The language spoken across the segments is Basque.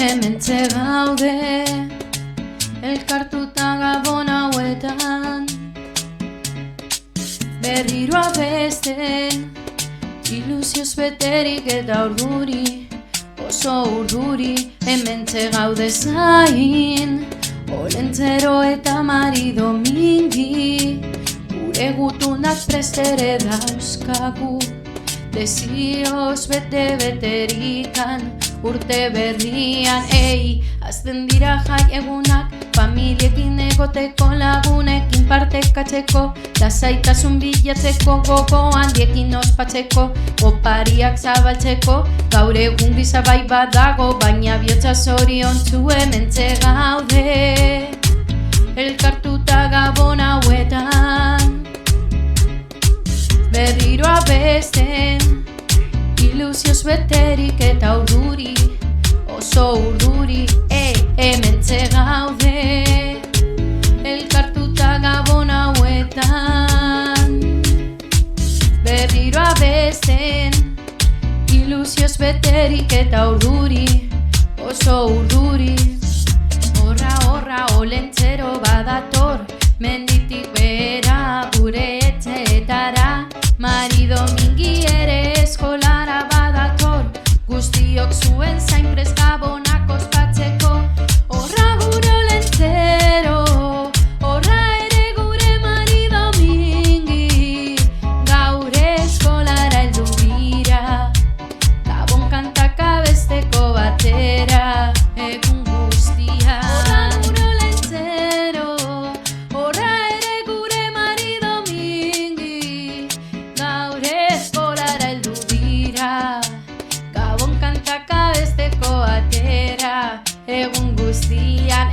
hementxe gaude, elkartuta gabon hauetan, berriro abesten, ilusioz beterik eta urduri, oso urduri, hementxe gaude zain, olentzero eta marido mingi, gure gutunak prestere dauzkagu, desioz bete-beterikan, urte berrian, azten dira jai egunak, familiekin egoteko, lagunekin partekatzeko, lasaitasun bilatzeko, gogo handiekin ospatzeko, opariak zabaltzeko, gaur egun gizabai badago, baina bihotza zoriontsu hementxe gaude, elkartuta gabon hauetan, berriro abesten, ilusioz beterik eta urduri, oso urduri, hementxe gaude, elkartuta gabon hauetan, berriro abesten, ilusioz beterik eta urduri, oso urduri. Horra, horra, olentzero badator, menditik bera gure etxeetara, marido mingi ere eskolara badator, guztiok zuen zain prest gabonak ospatzeko. Horra gure olentzero, horra ere gure marido mingi, gaur eskolara heldu dira, gabon kantak abesteko batera, egun guztia. Horra gure olentzero, horra ere gure marido mingi, gaur eskolara heldu dira, gabon kantak abesteko atera, egun guztian,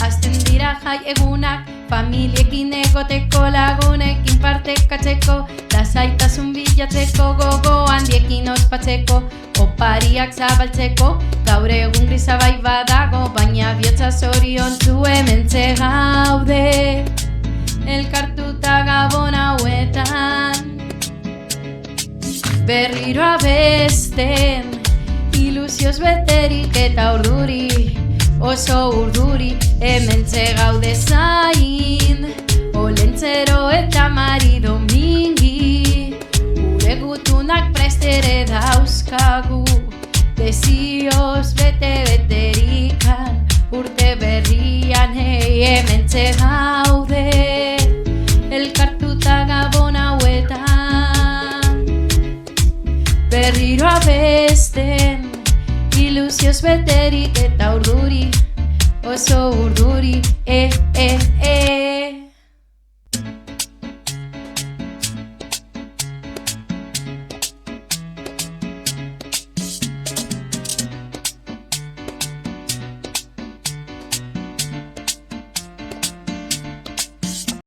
azten dira jai egunak, familiekin egoteko, lagunekin partekatzeko, lasaitasun bilatzeko, gogo handiekin ospatzeko, opariak zabaltzeko, gaur egun gizabai badago, baina bihotza zoriontsu hementxe gaude, elkartuta gabon hauetan, berriro abesten, ilusioz beterik eta urduri, oso urduri, hementxe gaude zain, olentzero eta marido mingi, gure gutunak prestere dauzkagu, desioz bete-beterikan, urte berrian, hementxe gaude, elkartuta gabon hauetan, berriro abesten, ilusioz beterik eta urduri, oso urduri,